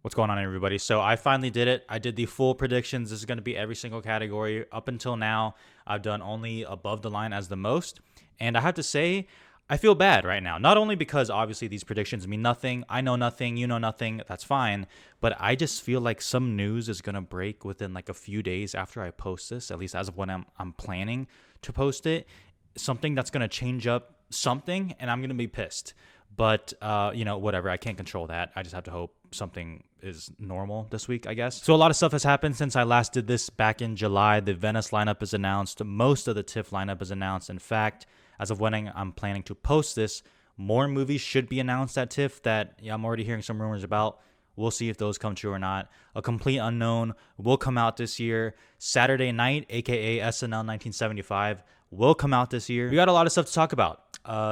What's going on, everybody? So I finally did it. I did the full predictions. This is going to be every single category. Up until now, I've done only above the line as the most. And I have to say, I feel bad right now. Not only because obviously these predictions mean nothing. I know nothing. You know nothing. That's fine. But I just feel like some news is going to break within like a few days after I post this, at least as of when I'm planning to post it. Something that's going to change up something, and I'm going to be pissed. But, whatever. I can't control that. I just have to hope something is normal this week, I guess. So a lot of stuff has happened since I last did this back in July. The Venice lineup is announced. Most of the TIFF lineup is announced. In fact, as of when I'm planning to post this, more movies should be announced at TIFF that I'm already hearing some rumors about. We'll see if those come true or not. A Complete Unknown will come out this year. Saturday Night, aka SNL 1975, will come out this year. We got a lot of stuff to talk about.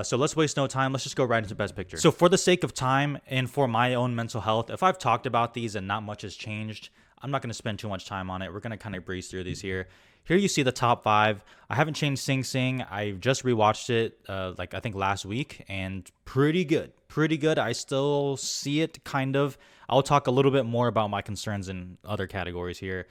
So let's waste no time. Let's just go right into Best Picture. So for the sake of time and for my own mental health, if I've talked about these and not much has changed, I'm not going to spend too much time on it. We're going to kind of breeze through these here. Here you see the top 5. I haven't changed Sing Sing. I just rewatched it I think last week, and pretty good. Pretty good. I still see it kind of. I'll talk a little bit more about my concerns in other categories here.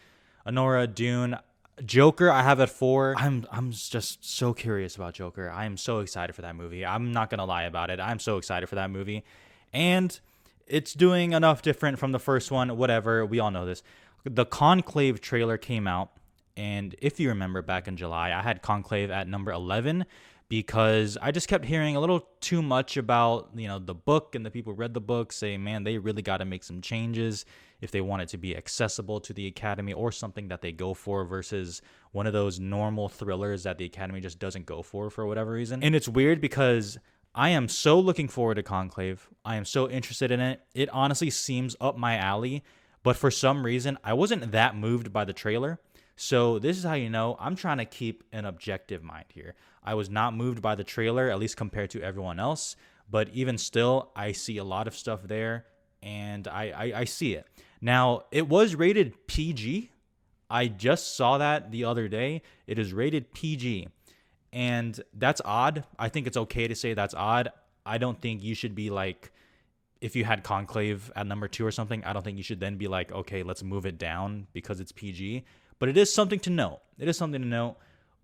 Anora, Dune, Joker, I have at 4. I'm just so curious about Joker. I am so excited for that movie. I'm not gonna lie about it. I'm so excited for that movie, and it's doing enough different from the first one. Whatever, we all know this. The Conclave trailer came out, and if you remember back in July, I had Conclave at number 11 because I just kept hearing a little too much about, the book, and the people who read the book say, man, they really got to make some changes if they want it to be accessible to the Academy or something that they go for versus one of those normal thrillers that the Academy just doesn't go for whatever reason. And it's weird because I am so looking forward to Conclave. I am so interested in it. It honestly seems up my alley, but for some reason, I wasn't that moved by the trailer. So this is how you know I'm trying to keep an objective mind here. I was not moved by the trailer, at least compared to everyone else. But even still, I see a lot of stuff there, and I see it. Now, it was rated PG. I just saw that the other day. It is rated PG. And that's odd. I think it's okay to say that's odd. I don't think you should be like, if you had Conclave at number 2 or something, I don't think you should then be like, okay, let's move it down because it's PG. But it is something to note. It is something to note.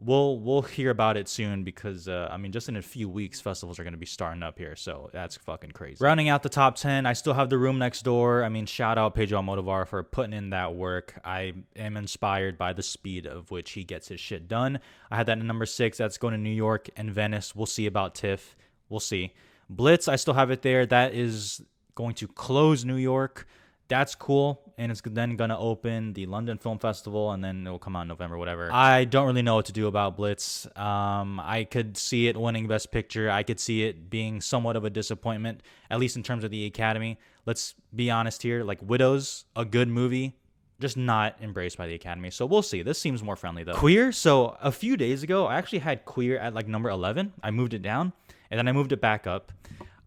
We'll hear about it soon because, just in a few weeks, festivals are going to be starting up here. So that's fucking crazy. Rounding out the top 10, I still have The Room Next Door. Shout out Pedro Almodovar for putting in that work. I am inspired by the speed of which he gets his shit done. I had that in number 6. That's going to New York and Venice. We'll see about TIFF. We'll see. Blitz, I still have it there. That is going to close New York. That's cool, and it's then going to open the London Film Festival, and then it will come out in November, whatever. I don't really know what to do about Blitz. I could see it winning Best Picture. I could see it being somewhat of a disappointment, at least in terms of the Academy. Let's be honest here. Like, Widows, a good movie, just not embraced by the Academy. So we'll see. This seems more friendly, though. Queer, so a few days ago, I actually had Queer at, like, number 11. I moved it down, and then I moved it back up.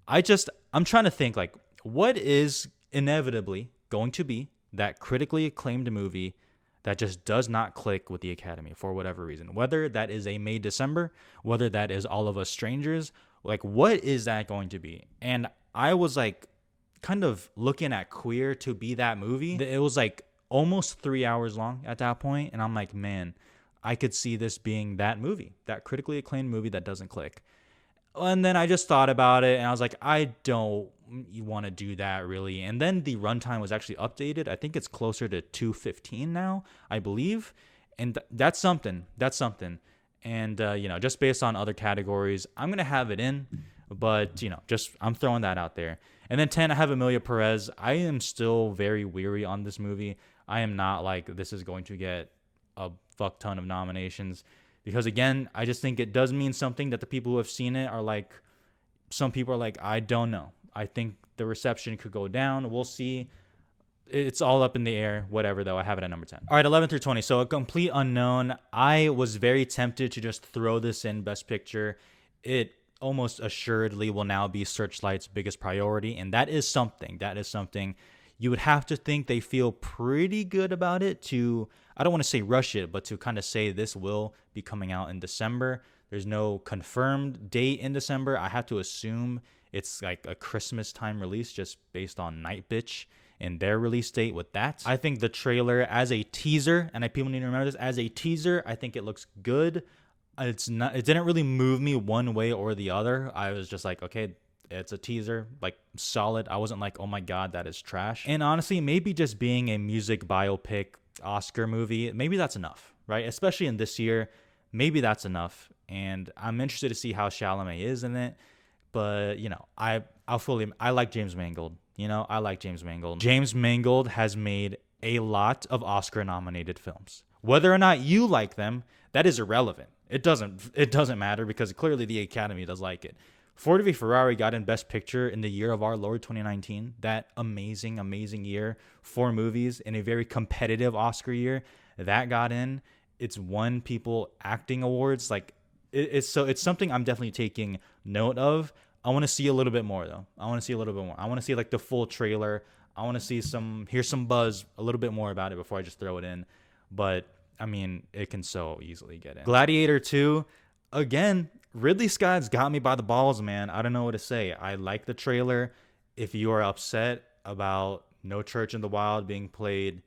I'm trying to think, like, what is inevitably going to be that critically acclaimed movie that just does not click with the Academy for whatever reason, whether that is a May December, whether that is All of Us Strangers, like what is that going to be? And I was like kind of looking at Queer to be that movie. It was like almost 3 hours long at that point, and I'm like, man, I could see this being that movie, that critically acclaimed movie that doesn't click. And then I just thought about it, and I was like, I don't want to do that really. And then the runtime was actually updated. I think it's closer to 2:15 now, I believe. And that's something. That's something. And, just based on other categories, I'm going to have it in. But, I'm throwing that out there. And then 10, I have Emilia Perez. I am still very weary on this movie. I am not like this is going to get a fuck ton of nominations. Because, again, I just think it does mean something that the people who have seen it are like, some people are like, I don't know. I think the reception could go down. We'll see. It's all up in the air. Whatever, though. I have it at number 10. All right, 11 through 20. So, A Complete Unknown. I was very tempted to just throw this in Best Picture. It almost assuredly will now be Searchlight's biggest priority. And that is something. That is something. You would have to think they feel pretty good about it to, I don't want to say rush it, but to kind of say this will be coming out in December. There's no confirmed date in December. I have to assume it's like a Christmas time release just based on Night Bitch and their release date with that. I think the trailer as a teaser, and people need to remember this, as a teaser, I think it looks good. It didn't really move me one way or the other. I was just like, okay, it's a teaser, like solid. I wasn't like, oh my God, that is trash. And honestly, maybe just being a music biopic Oscar movie, maybe that's enough, right? Especially in this year, maybe that's enough. And I'm interested to see how Chalamet is in it. But, I like James Mangold. I like James Mangold. James Mangold has made a lot of Oscar nominated films. Whether or not you like them, that is irrelevant. It doesn't matter because clearly the Academy does like it. Ford v Ferrari got in Best Picture in the year of our Lord 2019. That amazing, amazing year for movies in a very competitive Oscar year. That got in. It's won people acting awards. Like it's something I'm definitely taking note of. I want to see a little bit more though. I want to see like the full trailer. I want to see hear some buzz a little bit more about it before I just throw it in. But I mean, it can so easily get in. Gladiator 2, again, Ridley Scott's got me by the balls, man. I don't know what to say. I like the trailer. If you are upset about No Church in the Wild being played,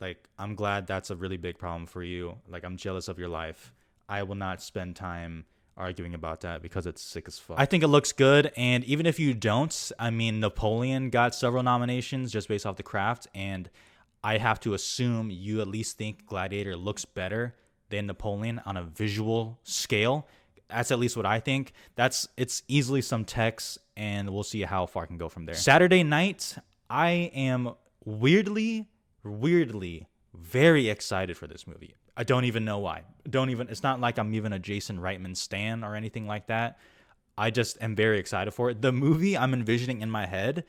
like, I'm glad that's a really big problem for you. Like, I'm jealous of your life. I will not spend time arguing about that because it's sick as fuck. I think it looks good, and even if you don't, I mean, Napoleon got several nominations just based off the craft, and I have to assume you at least think Gladiator looks better than Napoleon on a visual scale. That's at least what I think. It's easily some text, and we'll see how far I can go from there. Saturday night, I am weirdly very excited for this movie. I don't even know why. It's not like I'm even a Jason Reitman stan or anything like that. I just am very excited for it. The movie I'm envisioning in my head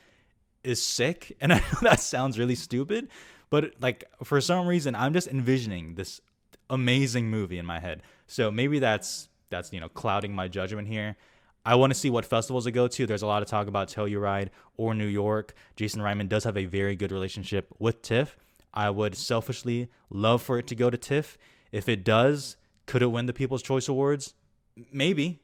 is sick, and I know that sounds really stupid, but like for some reason I'm just envisioning this amazing movie in my head. So maybe that's clouding my judgment here. I want to see what festivals it go to. There's a lot of talk about Telluride or New York. Jason Reitman does have a very good relationship with TIFF. I would selfishly love for it to go to TIFF. If it does, could it win the People's Choice Awards? Maybe.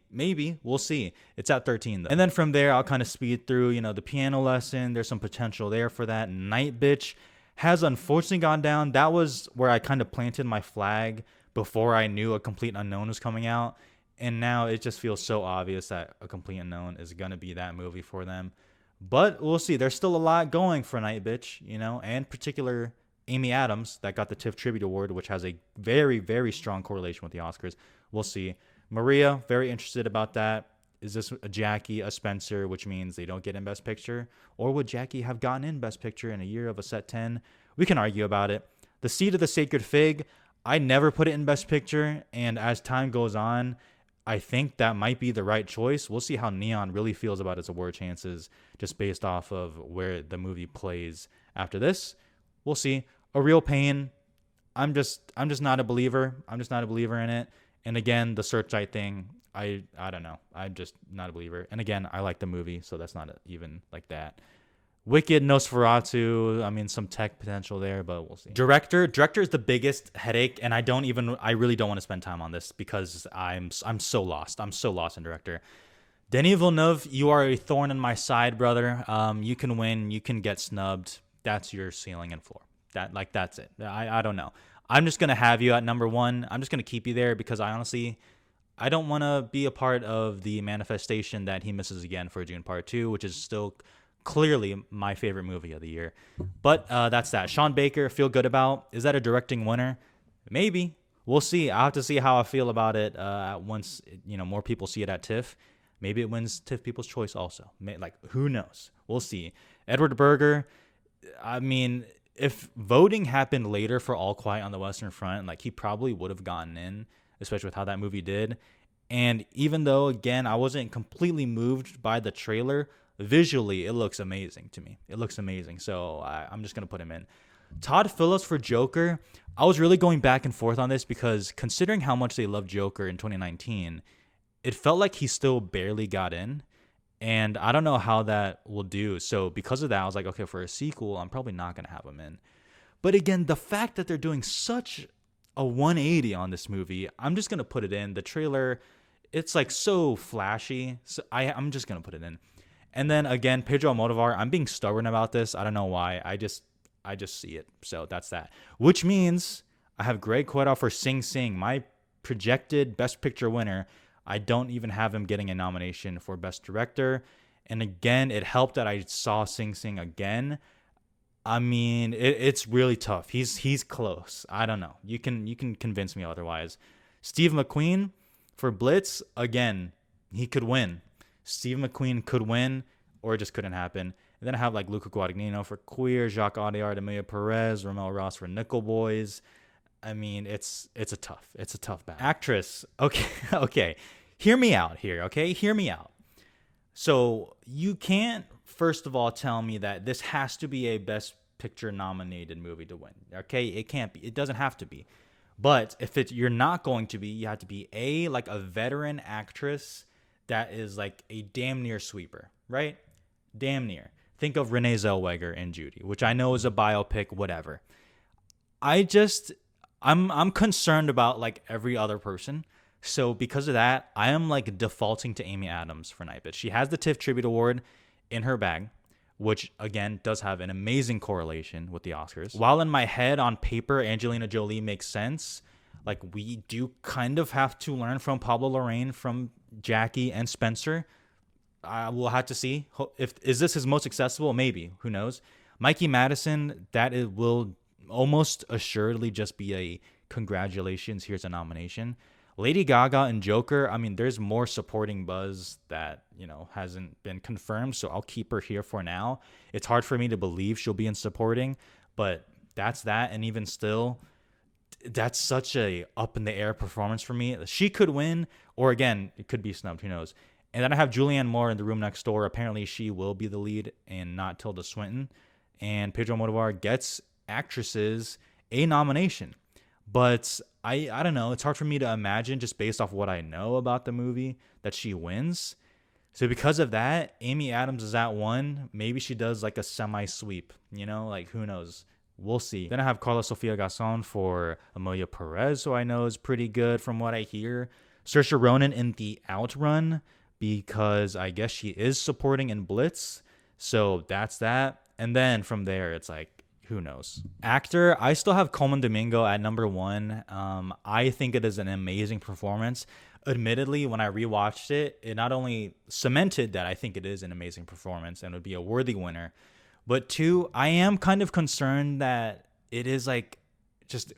We'll see. It's at 13 though. And then from there, I'll kind of speed through, the piano lesson. There's some potential there for that. Night Bitch has unfortunately gone down. That was where I kind of planted my flag before I knew A Complete Unknown was coming out. And now it just feels so obvious that A Complete Unknown is going to be that movie for them. But we'll see. There's still a lot going for Night Bitch, and particular Amy Adams that got the TIFF Tribute Award, which has a very, very strong correlation with the Oscars. We'll see. Maria, very interested about that. Is this a Jackie, a Spencer, which means they don't get in Best Picture? Or would Jackie have gotten in Best Picture in a year of a set 10? We can argue about it. The Seed of the Sacred Fig, I never put it in Best Picture, and as time goes on, I think that might be the right choice. We'll see how Neon really feels about its award chances just based off of where the movie plays after this. We'll see. A Real Pain, I'm just not a believer. I'm just not a believer in it. And again, the Searchlight thing, I don't know. I'm just not a believer. And again, I like the movie, so that's not even like that. Wicked, Nosferatu, I mean, some tech potential there, but we'll see. Director is the biggest headache, and I really don't want to spend time on this because I'm so lost. I'm so lost in director. Denis Villeneuve, you are a thorn in my side, brother. You can win, you can get snubbed. That's your ceiling and floor. That's it. I don't know. I'm just gonna have you at number 1. I'm just gonna keep you there because I don't want to be a part of the manifestation that he misses again for June Part 2, which is still clearly my favorite movie of the year. But that's that. Sean Baker, feel good about. Is that a directing winner? Maybe. We'll see. I'll have to see how I feel about it once more people see it at TIFF. Maybe it wins TIFF People's Choice also. Who knows? We'll see. Edward Berger, I mean, if voting happened later for All Quiet on the Western Front, he probably would have gotten in, especially with how that movie did. And even though, again, I wasn't completely moved by the trailer, visually, it looks amazing to me. It looks amazing. So I'm just going to put him in. Todd Phillips for Joker. I was really going back and forth on this because considering how much they loved Joker in 2019, it felt like he still barely got in. And I don't know how that will do. So because of that, I was like, okay, for a sequel, I'm probably not going to have him in. But again, the fact that they're doing such a 180 on this movie, I'm just going to put it in. The trailer, it's so flashy. So I'm just going to put it in. And then again, Pedro Almodovar, I'm being stubborn about this. I don't know why. I just see it. So that's that. Which means I have Greg Cuero for Sing Sing, my projected Best Picture winner. I don't even have him getting a nomination for Best Director. And again, it helped that I saw Sing Sing again. I mean, it's really tough. He's close. I don't know. You can convince me otherwise. Steve McQueen for Blitz, again, he could win. Steve McQueen could win, or it just couldn't happen. And then I have like Luca Guadagnino for Queer, Jacques Audiard, Emilia Perez, Ramel Ross for Nickel Boys. I mean, it's a tough battle. Actress, okay, okay. Hear me out here, okay? Hear me out. So you can't, first of all, tell me that this has to be a Best Picture nominated movie to win. Okay, it can't be. It doesn't have to be. But if you're not going to be, you have to be like a veteran actress that is like a damn near sweeper, right? Damn near. Think of Renee Zellweger in Judy, which I know is a biopic, whatever. I'm concerned about like every other person. So because of that, I am like defaulting to Amy Adams for Night Bitch. She has the TIFF Tribute Award in her bag, which again does have an amazing correlation with the Oscars. While in my head, on paper, Angelina Jolie makes sense. Like, we do kind of have to learn from Pablo Larraín, from Jackie and Spencer. We'll have to see. Is this his most accessible? Maybe. Who knows? Mikey Madison, that it will almost assuredly just be a congratulations, here's a nomination. Lady Gaga and Joker, I mean, there's more supporting buzz that, hasn't been confirmed, so I'll keep her here for now. It's hard for me to believe she'll be in supporting, but that's that. And even still, that's such a up in the air performance for me. She could win, or again, it could be snubbed, who knows. And then I have Julianne Moore in The Room Next Door. Apparently she will be the lead and not Tilda Swinton. And Pedro Almodovar gets actresses a nomination. But I don't know. It's hard for me to imagine, just based off what I know about the movie, that she wins. So because of that, Amy Adams is at 1. Maybe she does like a semi-sweep, like who knows? We'll see. Then I have Carla Sofia Gasson for Emilia Perez, who I know is pretty good from what I hear. Saoirse Ronan in The Outrun, because I guess she is supporting in Blitz. So that's that. And then from there, it's like, who knows? Actor, I still have Coleman Domingo at number 1. I think it is an amazing performance. Admittedly, when I rewatched it, it not only cemented that I think it is an amazing performance and would be a worthy winner, but 2, I am kind of concerned that it is like just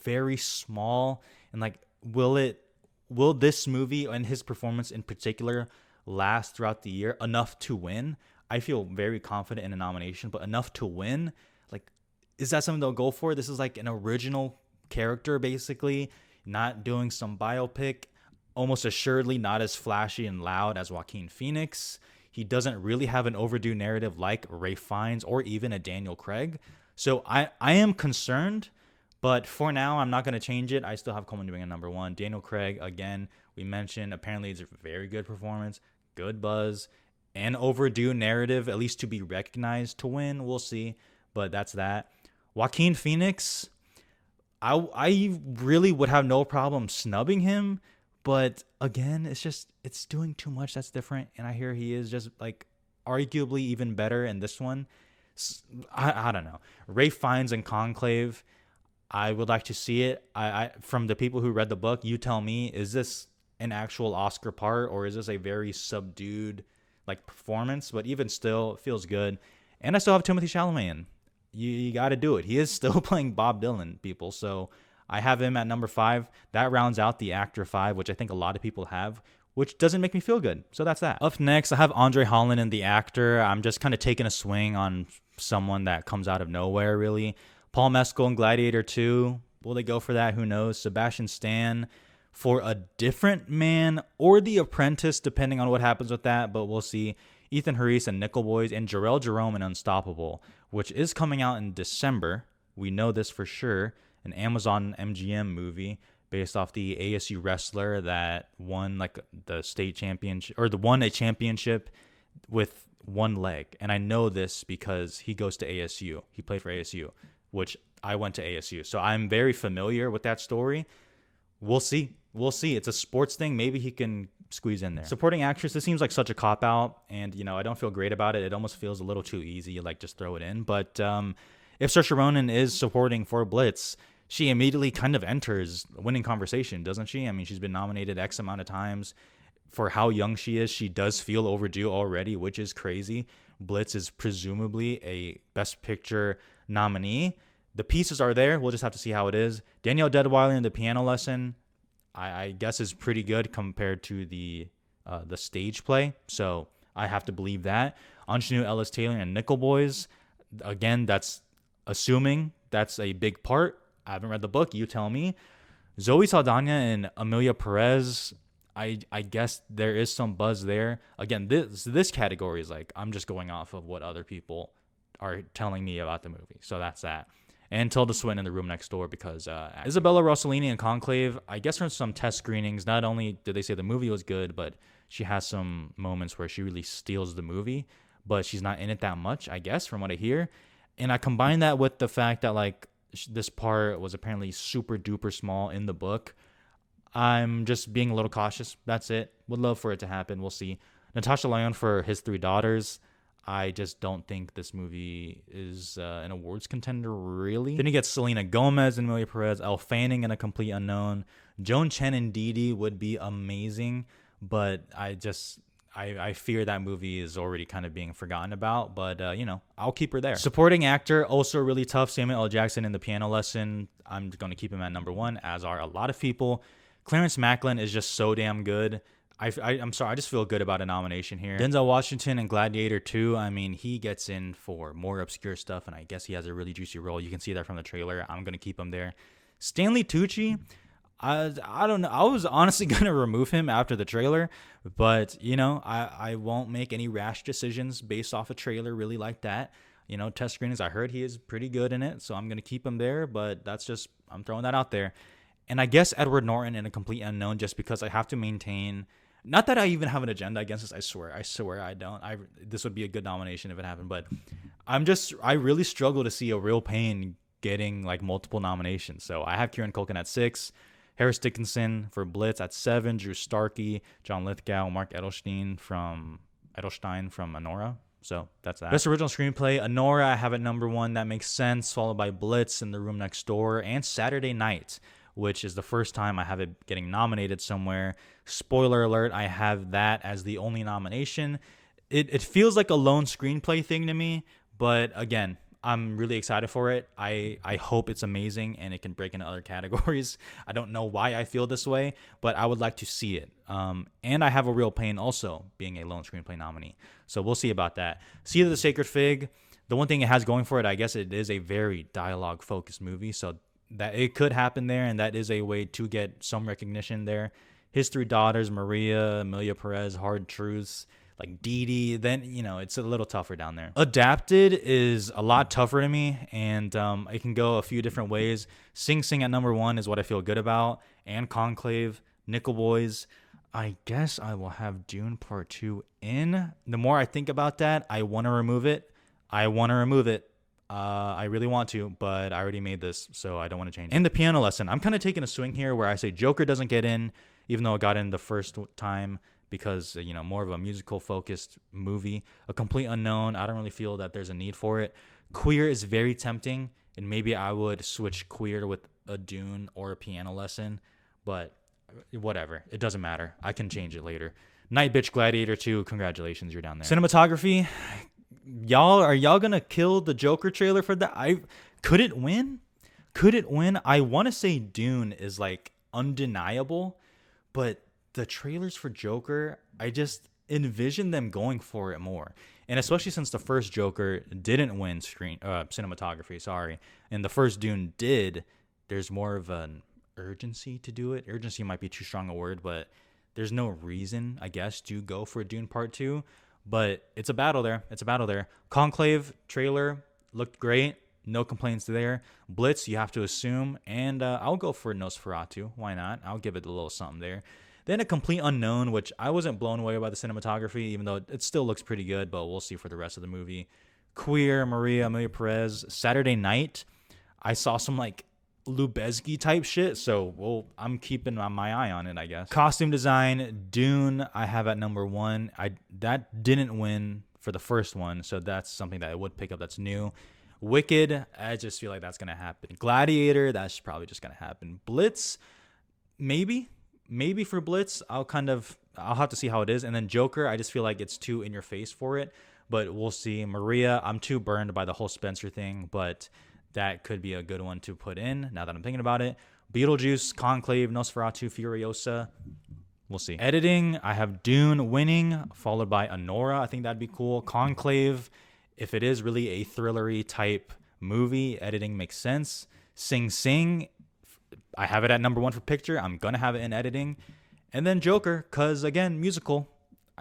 very small, and like, will this movie and his performance in particular last throughout the year enough to win? I feel very confident in a nomination, but enough to win? Like, is that something they'll go for? This is like an original character, basically, not doing some biopic, almost assuredly not as flashy and loud as Joaquin Phoenix. He doesn't really have an overdue narrative like Ralph Fiennes or even a Daniel Craig. So I am concerned, but for now, I'm not going to change it. I still have Coleman doing a number 1. Daniel Craig, again, we mentioned, apparently it's a very good performance, good buzz, and overdue narrative, at least to be recognized to win. We'll see, but that's that. Joaquin Phoenix, I really would have no problem snubbing him, but again, it's doing too much that's different, and I hear he is just like arguably even better in this one. I don't know. Ralph Fiennes and Conclave, I would like to see it. I from the people who read the book, you tell me, is this an actual Oscar part, or is this a very subdued like performance? But even still, it feels good. And I still have Timothée Chalamet in. You got to do it. He is still playing Bob Dylan, people. So I have him at number 5. That rounds out the actor 5, which I think a lot of people have, which doesn't make me feel good. So that's that. Up next, I have Andre Holland in The Actor. I'm just kind of taking a swing on someone that comes out of nowhere, really. Paul Mescal in Gladiator 2. Will they go for that? Who knows? Sebastian Stan for A Different Man or The Apprentice, depending on what happens with that, but we'll see. Ethan Harice and Nickel Boys, and Jarrell Jerome in Unstoppable, which is coming out in December. We know this for sure. An Amazon MGM movie based off the ASU wrestler that won like the state championship, or won a championship with one leg. And I know this because he goes to ASU. He played for ASU, which I went to ASU. So I'm very familiar with that story. We'll see. We'll see. It's a sports thing. Maybe he can squeeze in there. Supporting actress, this seems like such a cop out, and I don't feel great about it. It almost feels a little too easy, like just throw it in. But if Saoirse Ronan is supporting for Blitz, she immediately kind of enters the winning conversation, doesn't she? I mean, she's been nominated X amount of times. For how young she is, she does feel overdue already, which is crazy. Blitz is presumably a Best Picture nominee. The pieces are there. We'll just have to see how it is. Danielle Deadwyler in The Piano Lesson, I guess, is pretty good compared to the stage play. So I have to believe that. Anjanou Ellis-Taylor and Nickel Boys, again, that's assuming that's a big part. I haven't read the book. You tell me. Zoe Saldana and Amelia Perez, I guess there is some buzz there. Again, this category is like, I'm just going off of what other people are telling me about the movie. So that's that. And Tilda Swinton in The Room Next Door, because Isabella Rossellini in Conclave, I guess from some test screenings, not only did they say the movie was good, but she has some moments where she really steals the movie, but she's not in it that much, I guess, from what I hear. And I combine that with the fact that, like, this part was apparently super duper small in the book. I'm just being a little cautious. That's it. Would love for it to happen. We'll see. Natasha Lyonne for His Three Daughters. I just don't think this movie is an awards contender, really. Then you get Selena Gomez and Amelia Perez, Elle Fanning in A Complete Unknown. Joan Chen and Dee would be amazing, but I fear that movie is already kind of being forgotten about, but, I'll keep her there. Supporting actor, also really tough. Samuel L. Jackson in The Piano Lesson. I'm going to keep him at number 1, as are a lot of people. Clarence Macklin is just so damn good. I'm sorry, I just feel good about a nomination here. Denzel Washington in Gladiator 2, I mean, he gets in for more obscure stuff, and I guess he has a really juicy role. You can see that from the trailer. I'm going to keep him there. Stanley Tucci, I don't know. I was honestly going to remove him after the trailer, but, I won't make any rash decisions based off a trailer really like that. Test screenings, I heard he is pretty good in it, so I'm going to keep him there, but I'm throwing that out there. And I guess Edward Norton in A Complete Unknown, just because I have to maintain, not that I even have an agenda against this, I swear I don't. This would be a good nomination if it happened, but I really struggle to see a real pain getting like multiple nominations. So I have Kieran Culkin at 6, Harris Dickinson for Blitz at 7, Drew Starkey, John Lithgow, Mark Edelstein from Anora. So that's that. Best Original Screenplay, Anora, I have at number 1. That makes sense, followed by Blitz and The Room Next Door and Saturday Night, which is the first time I have it getting nominated somewhere. Spoiler alert, I have that as the only nomination. It feels like a lone screenplay thing to me, but again, I'm really excited for it. I hope it's amazing and it can break into other categories. I don't know why I feel this way, but I would like to see it. And I have a real pain also being a lone screenplay nominee. So we'll see about that. Seed of the Sacred Fig, the one thing it has going for it, I guess it is a very dialogue-focused movie, so that it could happen there, and that is a way to get some recognition there. His Three Daughters, Maria, Amelia Perez, Hard Truths, like Dee, then, it's a little tougher down there. Adapted is a lot tougher to me, and it can go a few different ways. Sing Sing at number 1 is what I feel good about, and Conclave, Nickel Boys. I guess I will have Dune Part 2 in. The more I think about that, I want to remove it. I really want to, but I already made this, so I don't want to change it. And The Piano Lesson, I'm kind of taking a swing here where I say Joker doesn't get in, even though it got in the first time because, more of a musical-focused movie. A Complete Unknown, I don't really feel that there's a need for it. Queer is very tempting, and maybe I would switch Queer with a Dune or a Piano Lesson, but whatever. It doesn't matter. I can change it later. Night Bitch Gladiator 2, congratulations, you're down there. Cinematography, are y'all gonna kill the Joker trailer for that? Could it win? I want to say Dune is like undeniable, but the trailers for Joker, I just envision them going for it more. And especially since the first Joker didn't win cinematography, and the first Dune did, there's more of an urgency to do it. Urgency might be too strong a word, but there's no reason, I guess, to go for Dune Part 2. But it's a battle there. Conclave trailer looked great. No complaints there. Blitz, you have to assume. And I'll go for Nosferatu. Why not? I'll give it a little something there. Then A Complete Unknown, which I wasn't blown away by the cinematography, even though it still looks pretty good, but we'll see for the rest of the movie. Queer, Maria, Amelia Perez. Saturday Night, I saw some Lubezki type shit. So, well, I'm keeping my eye on it, I guess. Costume design, Dune, I have at number 1. That didn't win for the first one, so that's something that I would pick up that's new. Wicked, I just feel like that's gonna happen. Gladiator, that's probably just gonna happen. Blitz, maybe for Blitz, I'll have to see how it is. And then Joker, I just feel like it's too in your face for it, but we'll see. Maria, I'm too burned by the whole Spencer thing, but that could be a good one to put in now that I'm thinking about it. Beetlejuice, Conclave, Nosferatu, Furiosa. We'll see. Editing, I have Dune winning, followed by Anora. I think that'd be cool. Conclave, if it is really a thrillery type movie, editing makes sense. Sing Sing, I have it at number 1 for picture. I'm going to have it in editing. And then Joker, because, again, musical.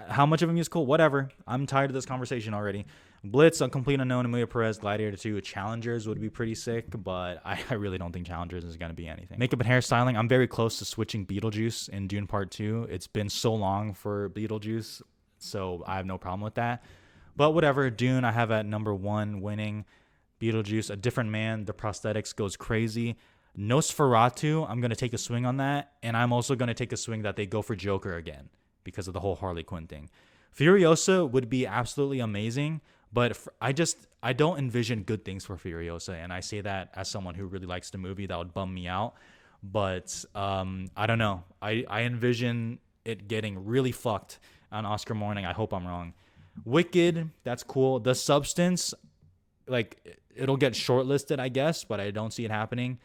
How much of a musical? Whatever. I'm tired of this conversation already. Blitz, A Complete Unknown, Emilia Perez, Gladiator 2, Challengers would be pretty sick, but I really don't think Challengers is going to be anything. Makeup and hairstyling, I'm very close to switching Beetlejuice in Dune Part 2. It's been so long for Beetlejuice, so I have no problem with that. But whatever, Dune, I have at number 1 winning. Beetlejuice, A Different Man, the prosthetics goes crazy. Nosferatu, I'm going to take a swing on that, and I'm also going to take a swing that they go for Joker again because of the whole Harley Quinn thing. Furiosa would be absolutely amazing, but I don't envision good things for Furiosa, and I say that as someone who really likes the movie. That would bum me out, but I don't know. I envision it getting really fucked on Oscar morning. I hope I'm wrong. Wicked, that's cool. The Substance, like, it'll get shortlisted, I guess, but I don't see it happening.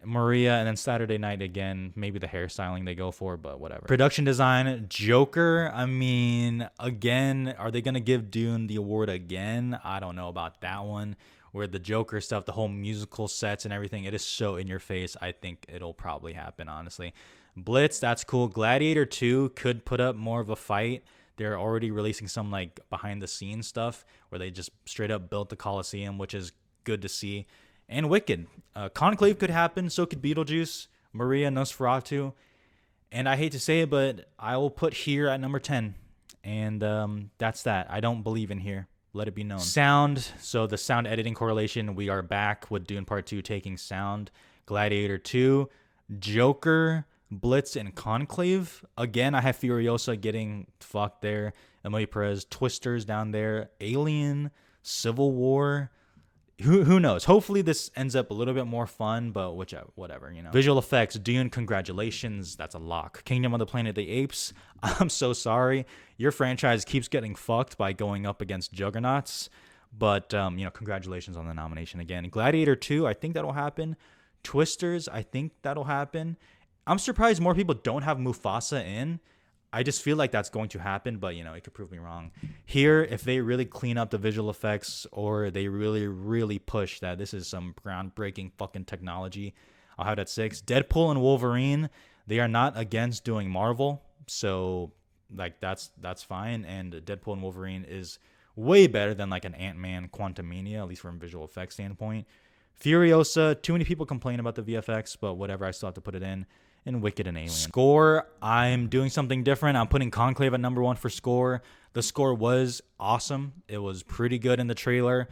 Maria, and then Saturday Night again, maybe the hairstyling they go for, but whatever. Production design, Joker, I mean, again, are they going to give Dune the award again? I don't know about that one. Where the Joker stuff, the whole musical sets and everything, it is so in your face. I think it'll probably happen, honestly. Blitz, that's cool. Gladiator 2 could put up more of a fight. They're already releasing some like behind the scenes stuff where they just straight up built the Coliseum, which is good to see. And Wicked. Conclave could happen. So could Beetlejuice, Maria, Nosferatu. And I hate to say it, but I will put Here at number 10. And that's that. I don't believe in Here. Let it be known. Sound. So the sound editing correlation, we are back with Dune Part 2 taking sound. Gladiator 2. Joker, Blitz, and Conclave. Again, I have Furiosa getting fucked there. Emilia Perez, Twisters down there. Alien, Civil War. Who knows? Hopefully this ends up a little bit more fun, but whatever, you know. Visual effects, Dune, congratulations. That's a lock. Kingdom of the Planet of the Apes, I'm so sorry. Your franchise keeps getting fucked by going up against juggernauts, but, congratulations on the nomination again. Gladiator 2, I think that'll happen. Twisters, I think that'll happen. I'm surprised more people don't have Mufasa in. I just feel like that's going to happen, but, it could prove me wrong. Here, if they really clean up the visual effects or they really, really push that this is some groundbreaking fucking technology, I'll have it at 6. Deadpool and Wolverine, they are not against doing Marvel, so, like, that's fine. And Deadpool and Wolverine is way better than, like, an Ant-Man Quantumania, at least from a visual effects standpoint. Furiosa, too many people complain about the VFX, but whatever, I still have to put it in. And Wicked and Alien. Score, I'm doing something different. I'm putting Conclave at number 1 for score. The score was awesome. It was pretty good in the trailer.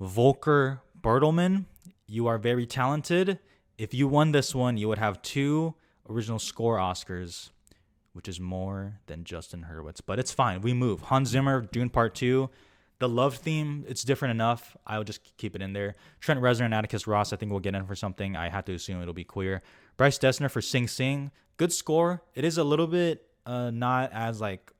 Volker Bertelmann, you are very talented. If you won this one, you would have 2 original score Oscars, which is more than Justin Hurwitz. But it's fine. We move. Hans Zimmer, Dune Part 2. The love theme, it's different enough. I'll just keep it in there. Trent Reznor and Atticus Ross, I think we'll get in for something. I have to assume it'll be queer. Bryce Dessner for Sing Sing. Good score. It is a little bit not as like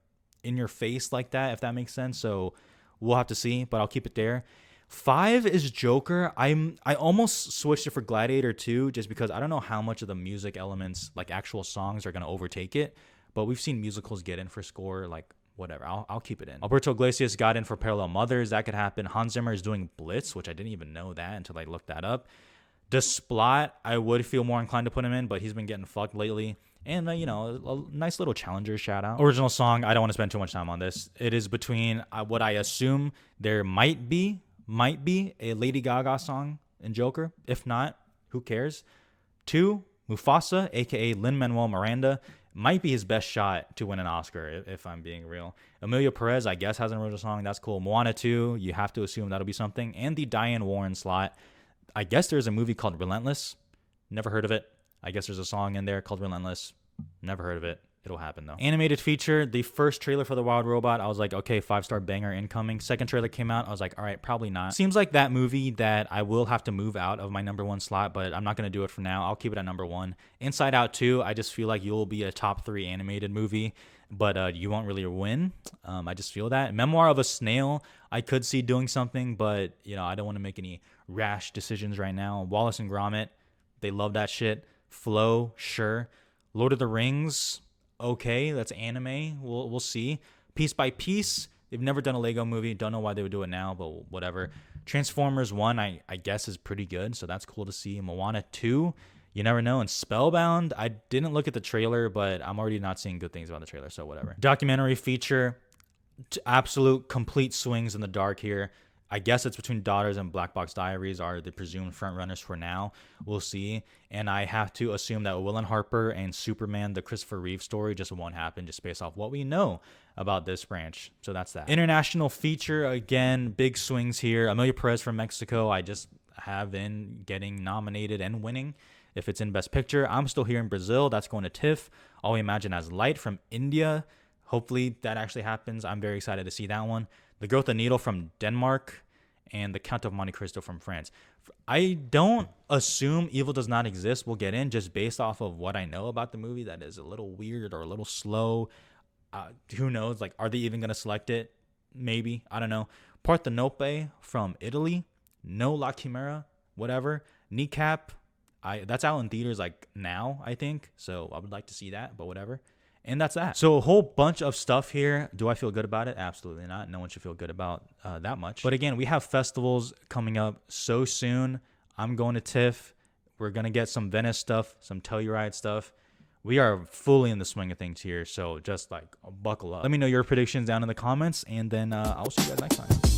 in your face like that, if that makes sense. So we'll have to see, but I'll keep it there. 5 is Joker. I almost switched it for Gladiator 2 just because I don't know how much of the music elements, like actual songs, are going to overtake it. But we've seen musicals get in for score, like whatever. I'll keep it in. Alberto Iglesias got in for Parallel Mothers. That could happen. Hans Zimmer is doing Blitz, which I didn't even know that until I looked that up. Desplat, I would feel more inclined to put him in, but he's been getting fucked lately. And, a nice little challenger shout out. Original song, I don't want to spend too much time on this. It is between what I assume there might be a Lady Gaga song in Joker. If not, who cares? 2, Mufasa, a.k.a. Lin-Manuel Miranda. Might be his best shot to win an Oscar, if I'm being real. Emilia Perez, I guess, has an original song. That's cool. Moana 2, you have to assume that'll be something. And the Diane Warren slot. I guess there's a movie called Relentless. Never heard of it. I guess there's a song in there called Relentless. Never heard of it. It'll happen though. Animated feature, the first trailer for The Wild Robot, I was like, okay, 5-star banger incoming. Second trailer came out, I was like, all right, probably not. Seems like that movie that I will have to move out of my number 1 slot, but I'm not going to do it for now. I'll keep it at number 1. Inside Out 2, I just feel like you'll be a top 3 animated movie, but you won't really win. I just feel that. Memoir of a Snail, I could see doing something, but I don't want to make any rash decisions right now. Wallace and Gromit, they love that shit. Flow, sure. Lord of the Rings, okay, that's anime. We'll see. Piece by Piece, they've never done a Lego movie. Don't know why they would do it now, but whatever. Transformers 1, I guess is pretty good, so that's cool to see. Moana 2, you never know. And Spellbound, I didn't look at the trailer, but I'm already not seeing good things about the trailer, so whatever. Documentary feature, absolute complete swings in the dark here. I guess it's between Daughters and Black Box Diaries are the presumed front runners for now. We'll see. And I have to assume that Will and Harper and Superman, the Christopher Reeve story, just won't happen just based off what we know about this branch. So that's that. International feature, again, big swings here. Amelia Perez from Mexico, I just have in getting nominated and winning. If it's in Best Picture, I'm still here in Brazil. That's going to TIFF. All We Imagine as Light from India. Hopefully that actually happens. I'm very excited to see that one. The Girl with the Needle from Denmark, and The Count of Monte Cristo from France. I don't assume Evil Does Not Exist will get in just based off of what I know about the movie that is a little weird or a little slow. Who knows? Like, are they even going to select it? Maybe. I don't know. Parthenope from Italy. No La Chimera. Whatever. Kneecap. That's out in theaters like now, I think. So I would like to see that, but whatever. And that's that. So a whole bunch of stuff here. Do I feel good about it? Absolutely not. No one should feel good about that much. But again, we have festivals coming up so soon. I'm going to TIFF. We're going to get some Venice stuff, some Telluride stuff. We are fully in the swing of things here. So just like buckle up. Let me know your predictions down in the comments. And then I'll see you guys next time.